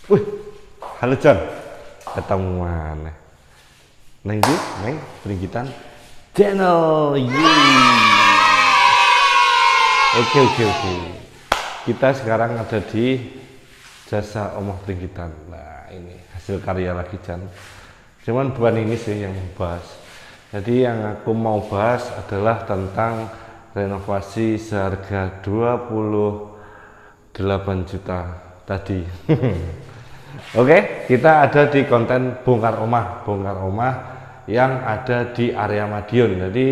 Wih, halo John, ketemu mana? Neng di, Neng, Pringgitan Channel. Oke. Kita sekarang ada di Jasa Omah Pringgitan. Nah, ini hasil karya lagi John. Cuman bukan ini sih yang membahas. Jadi yang aku mau bahas adalah tentang renovasi seharga 28 juta tadi. Oke, kita ada di konten bongkar rumah yang ada di area Madiun. Jadi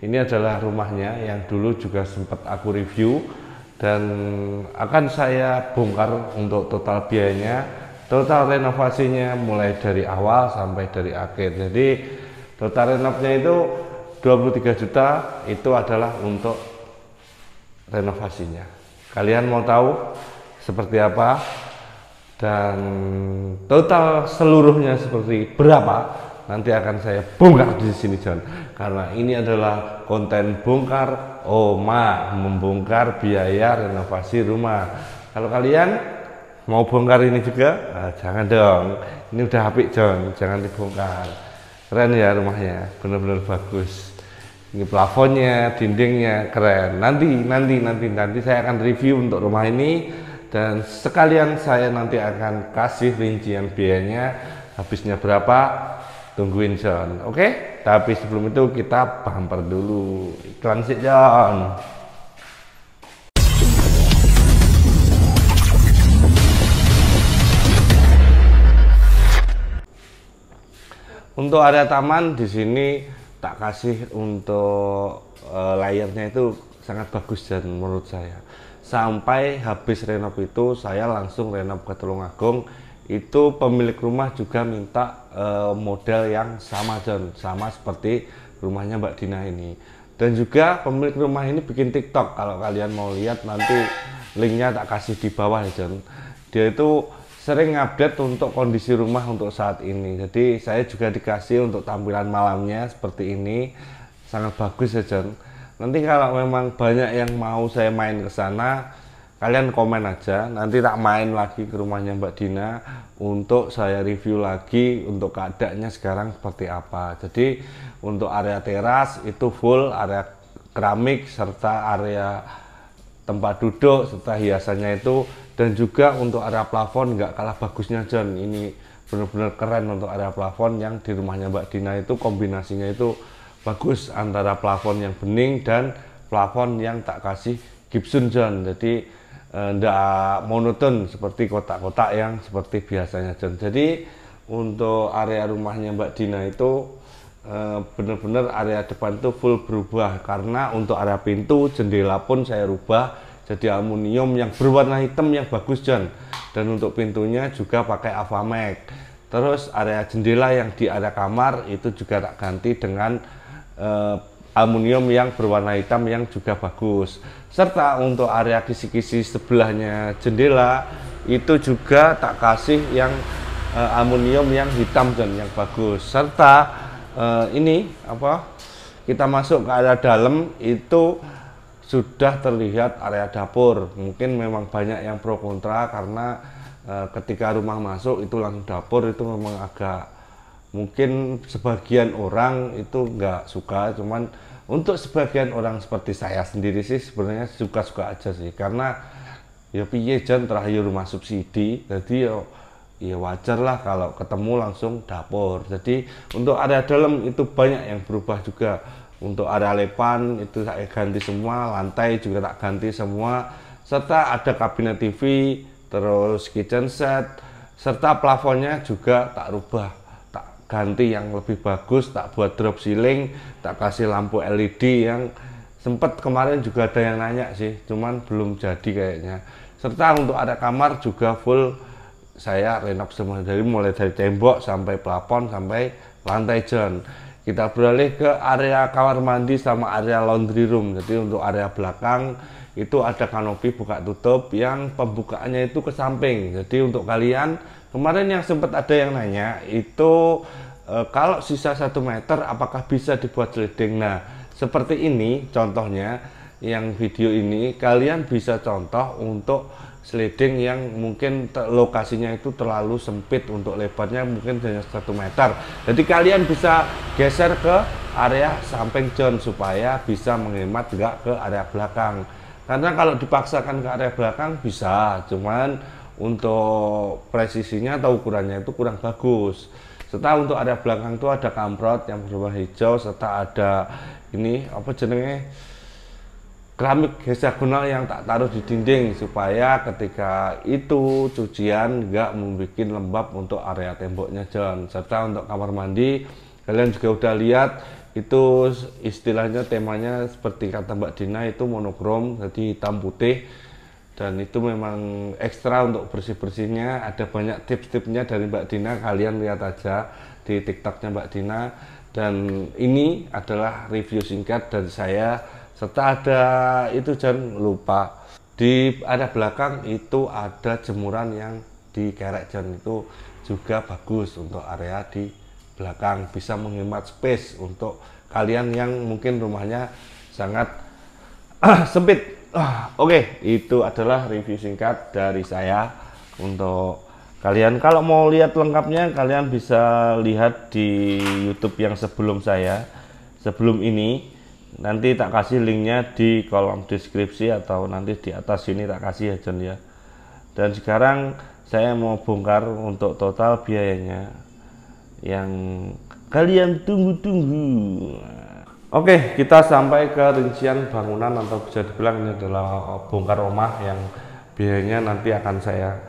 ini adalah rumahnya yang dulu juga sempat aku review dan akan saya bongkar untuk total biayanya, total renovasinya mulai dari awal sampai dari akhir. Jadi total renovasinya itu 23 juta, itu adalah untuk renovasinya. Kalian mau tahu seperti apa dan total seluruhnya seperti berapa, nanti akan saya bongkar di sini John, karena ini adalah konten bongkar membongkar biaya renovasi rumah. Kalau kalian mau bongkar ini juga, jangan dong, ini udah apik John, jangan dibongkar. Keren ya rumahnya, bener-bener bagus. Ini plafonnya, dindingnya keren. Nanti saya akan review untuk rumah ini. Dan sekalian saya nanti akan kasih rincian biayanya, habisnya berapa, tungguin John. Oke? Tapi sebelum itu kita bumper dulu. Iklan sih John. Untuk area taman di sini tak kasih untuk layarnya itu sangat bagus dan menurut saya. Sampai habis renov itu saya langsung renov ke Tulungagung. Itu pemilik rumah juga minta model yang sama John, sama seperti rumahnya Mbak Dina ini. Dan juga pemilik rumah ini bikin TikTok. Kalau kalian mau lihat nanti linknya tak kasih di bawah ya John. Dia itu sering update untuk kondisi rumah untuk saat ini. Jadi saya juga dikasih untuk tampilan malamnya seperti ini, sangat bagus ya John. Nanti kalau memang banyak yang mau saya main ke sana, kalian komen aja. Nanti tak main lagi ke rumahnya Mbak Dina untuk saya review lagi untuk keadaannya sekarang seperti apa. Jadi untuk area teras itu full area keramik serta area tempat duduk serta hiasannya itu, dan juga untuk area plafon nggak kalah bagusnya John. Ini benar-benar keren untuk area plafon yang di rumahnya Mbak Dina itu, kombinasinya itu bagus antara plafon yang bening dan plafon yang tak kasih gypsum John. Jadi tidak monoton seperti kotak-kotak yang seperti biasanya John. Jadi untuk area rumahnya Mbak Dina itu benar-benar area depan itu full berubah, karena untuk area pintu jendela pun saya rubah jadi aluminium yang berwarna hitam yang bagus John. Dan untuk pintunya juga pakai Avamax. Terus area jendela yang di area kamar itu juga tak ganti dengan aluminium yang berwarna hitam yang juga bagus. Serta untuk area kisi-kisi sebelahnya jendela itu juga tak kasih yang aluminium yang hitam dan yang bagus. Serta ini apa, kita masuk ke area dalam itu sudah terlihat area dapur. Mungkin memang banyak yang pro kontra karena ketika rumah masuk itu langsung dapur, itu memang agak, mungkin sebagian orang itu nggak suka. Cuman untuk sebagian orang seperti saya sendiri sih sebenarnya suka-suka aja sih, karena ya piye John, terakhir rumah subsidi, jadi ya wajar lah kalau ketemu langsung dapur. Jadi untuk area dalam itu banyak yang berubah juga. Untuk area lepan itu saya ganti semua, lantai juga tak ganti semua, serta ada kabinet TV, terus kitchen set, serta plafonnya juga tak rubah, tak ganti yang lebih bagus, tak buat drop ceiling, tak kasih lampu LED yang sempat kemarin juga ada yang nanya sih, cuman belum jadi kayaknya. Serta untuk area kamar juga full saya renov semua, dari mulai dari tembok sampai plafon sampai lantai John. Kita beralih ke area kamar mandi sama area laundry room. Jadi untuk area belakang itu ada kanopi buka tutup yang pembukaannya itu ke samping. Jadi untuk kalian kemarin yang sempat ada yang nanya itu kalau sisa 1 meter apakah bisa dibuat sliding. Nah seperti ini contohnya, yang video ini kalian bisa contoh untuk sliding yang mungkin lokasinya itu terlalu sempit, untuk lebarnya mungkin hanya 1 meter. Jadi kalian bisa geser ke area samping John supaya bisa menghemat enggak ke area belakang. Karena kalau dipaksakan ke area belakang bisa, cuman untuk presisinya atau ukurannya itu kurang bagus. Serta untuk area belakang itu ada kamprot yang berwarna hijau, serta ada ini apa jenenge, keramik hexagonal yang tak taruh di dinding supaya ketika itu cucian nggak membuat lembab untuk area temboknya John. Serta untuk kamar mandi kalian juga udah lihat itu istilahnya temanya seperti kata Mbak Dina itu monokrom, jadi hitam putih, dan itu memang ekstra untuk bersih-bersihnya. Ada banyak tips-tipsnya dari Mbak Dina, kalian lihat aja di TikToknya Mbak Dina. Dan ini adalah review singkat dari saya. Serta ada itu jangan lupa di area belakang itu ada jemuran yang dikerek, John, itu juga bagus untuk area di belakang, bisa menghemat space untuk kalian yang mungkin rumahnya sangat sempit. Oke, itu adalah review singkat dari saya untuk kalian. Kalau mau lihat lengkapnya kalian bisa lihat di YouTube yang sebelum ini. Nanti tak kasih linknya di kolom deskripsi atau nanti di atas sini tak kasih ya, John ya. Dan sekarang saya mau bongkar untuk total biayanya yang kalian tunggu-tunggu. Oke, kita sampai ke rincian bangunan, atau bisa dibilang ini adalah bongkar rumah yang biayanya nanti akan saya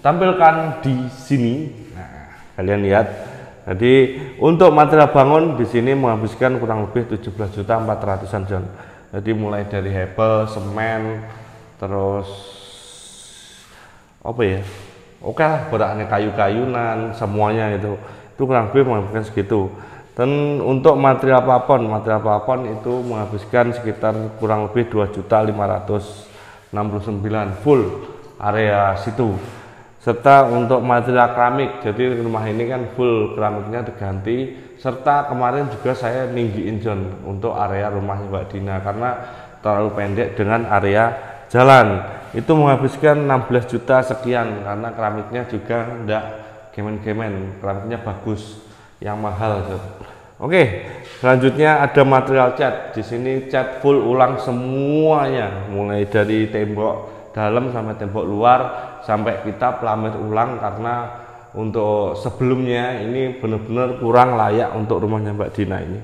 tampilkan di sini. Nah, kalian lihat. Jadi untuk material bangun di sini menghabiskan kurang lebih 17.400.000-an, John. Jadi mulai dari hebel, semen, terus apa ya? Oke lah, beratnya kayu-kayunan, semuanya itu kurang lebih menghabiskan segitu. Dan untuk material plafon itu menghabiskan sekitar kurang lebih 2.569.000 full area situ. Serta untuk material keramik, jadi rumah ini kan full keramiknya diganti. Serta kemarin juga saya ninggiin, John, untuk area rumahnya Mbak Dina karena terlalu pendek dengan area jalan. Itu menghabiskan 16 juta sekian karena keramiknya juga enggak kemen-kemen, keramiknya bagus, yang mahal, John. Oke, selanjutnya ada material cat. Di sini cat full ulang semuanya, mulai dari tembok dalam sampai tembok luar, sampai kita pelamir ulang karena untuk sebelumnya ini benar-benar kurang layak untuk rumahnya Mbak Dina ini.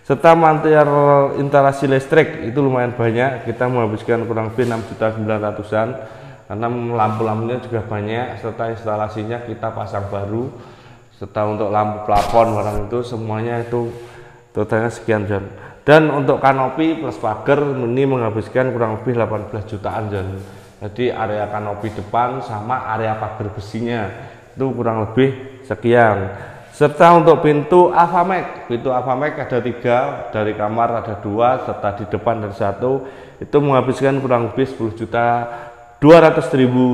Serta material instalasi listrik itu lumayan banyak, kita menghabiskan kurang lebih 6.900.000-an karena lampu-lampunya juga banyak, serta instalasinya kita pasang baru. Serta untuk lampu plafon barang itu semuanya itu totalnya sekian, John. Dan untuk kanopi plus pagar ini menghabiskan kurang lebih 18 jutaan, John. Jadi area kanopi depan sama area pagar besinya itu kurang lebih sekian. Serta untuk pintu Avamec ada 3, dari kamar ada 2, serta di depan ada 1, itu menghabiskan kurang lebih 10.200.000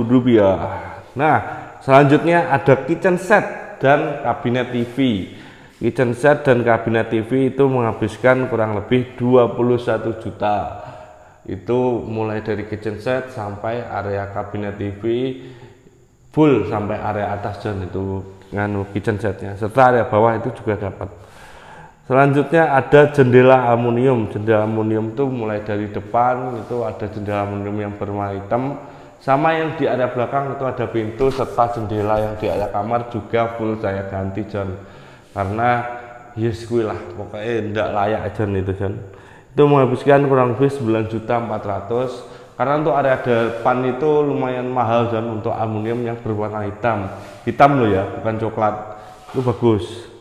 rupiah. Nah, selanjutnya ada kitchen set dan kabinet TV. Kitchen set dan kabinet TV itu menghabiskan kurang lebih 21 juta. Itu mulai dari kitchen set sampai area kabinet TV full sampai area atas, John, itu dengan kitchen setnya, serta area bawah itu juga dapat. Selanjutnya ada jendela aluminium. Jendela aluminium itu mulai dari depan itu ada jendela aluminium yang berwarna hitam, sama yang di area belakang itu ada pintu, serta jendela yang di area kamar juga full saya ganti, John, karena yes kuy lah pokoknya tidak layak, John, itu, John. Itu menghabiskan kurang lebih 9.400.000 karena untuk area depan itu lumayan mahal, John, untuk aluminium yang berwarna hitam loh ya, bukan coklat, itu bagus.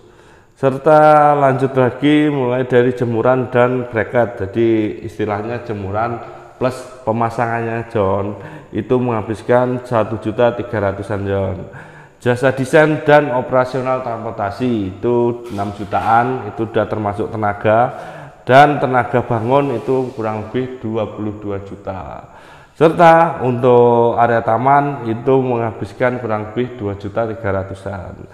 Serta lanjut lagi mulai dari jemuran dan bracket, jadi istilahnya jemuran plus pemasangannya, John, itu menghabiskan 1.300.000-an, John. Jasa desain dan operasional transportasi itu 6 jutaan, itu sudah termasuk tenaga, dan tenaga bangun itu kurang lebih 22 juta. Serta untuk area taman itu menghabiskan kurang lebih 2.300.000-an.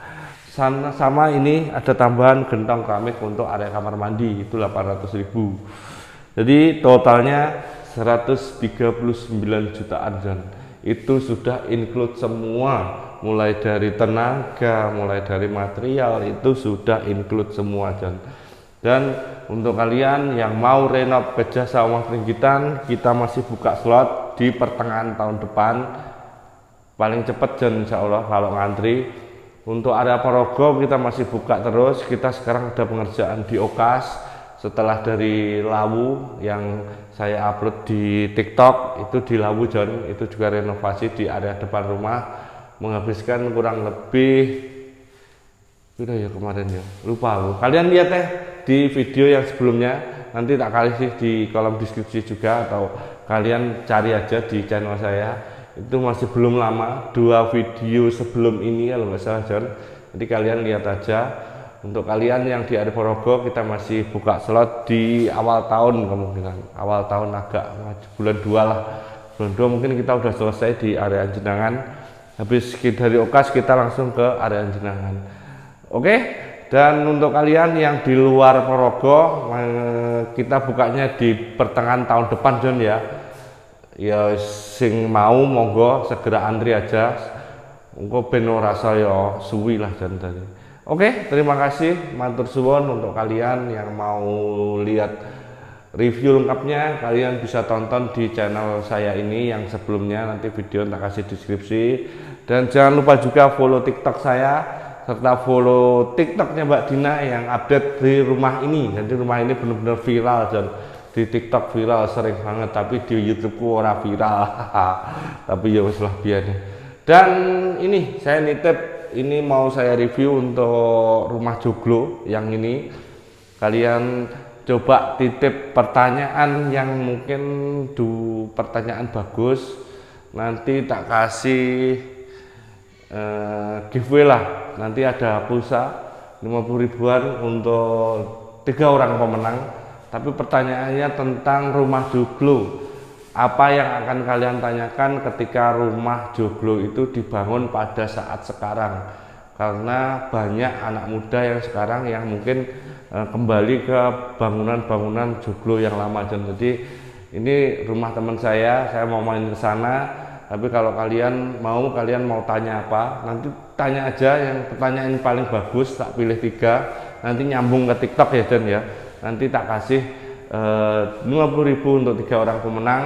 Sama ini ada tambahan gentong keramik untuk area kamar mandi itu 800.000. Jadi totalnya 139 jutaan, John. itu sudah include semua, mulai dari tenaga, mulai dari material, itu sudah include semua John. Dan untuk kalian yang mau renov ke Jasa Omah Pringgitan, kita masih buka slot di pertengahan tahun depan, paling cepat John, insya Allah kalau ngantri. Untuk area Porogo kita masih buka terus. Kita sekarang ada pengerjaan di Okas, setelah dari Lawu yang saya upload di TikTok itu di Lawu John, itu juga renovasi di area depan rumah, menghabiskan kurang lebih ya kemarin ya, lupa aku. Kalian lihat di video yang sebelumnya, nanti tak kasih di kolom deskripsi juga, atau kalian cari aja di channel saya, itu masih belum lama, 2 video sebelum ini kalau nggak salah John. Jadi kalian lihat aja. Untuk kalian yang di area Porogo, kita masih buka slot di awal tahun, kemungkinan awal tahun, agak bulan 2 lah, bulan 2 mungkin kita udah selesai di area Jenangan. Habis dari Okas kita langsung ke area Jenangan. Oke, dan untuk kalian yang di luar Porogo, kita bukanya di pertengahan tahun depan John ya. Ya sing mau monggo segera antri aja. Engko ben ora saya suwi lah John tadi. Oke, terima kasih, matur suwun. Untuk kalian yang mau lihat review lengkapnya, kalian bisa tonton di channel saya ini yang sebelumnya, nanti video tak kasih deskripsi. Dan jangan lupa juga follow TikTok saya, serta follow TikToknya Mbak Dina yang update di rumah ini. Jadi rumah ini benar-benar viral dan di TikTok viral sering banget, tapi di YouTubeku ora viral. Tapi ya wis lah biarnya. Dan ini saya nitip, ini mau saya review untuk rumah joglo yang ini. Kalian coba titip pertanyaan yang mungkin pertanyaan bagus, nanti tak kasih giveaway lah. Nanti ada pulsa 50 ribuan untuk 3 orang pemenang. Tapi pertanyaannya tentang rumah joglo. Apa yang akan kalian tanyakan ketika rumah joglo itu dibangun pada saat sekarang? Karena banyak anak muda yang sekarang yang mungkin kembali ke bangunan-bangunan joglo yang lama. Jadi ini rumah teman saya mau main ke sana. Tapi kalau kalian mau tanya apa, nanti tanya aja yang pertanyaan paling bagus, tak pilih 3, nanti nyambung ke TikTok ya John ya. Nanti tak kasih 50 ribu untuk 3 orang pemenang.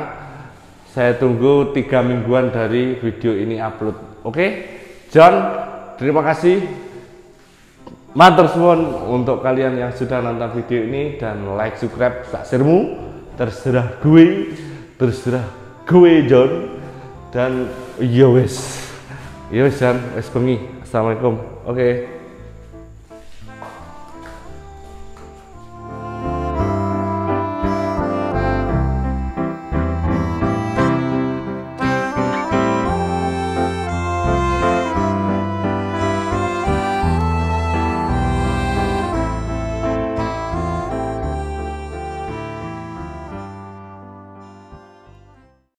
Saya tunggu 3 mingguan dari video ini upload. Oke John, terima kasih, matur suwun untuk kalian yang sudah nonton video ini, dan like, subscribe, taksirmu terserah gue John. Dan ya wes John, wes bengi. Assalamualaikum. Oke.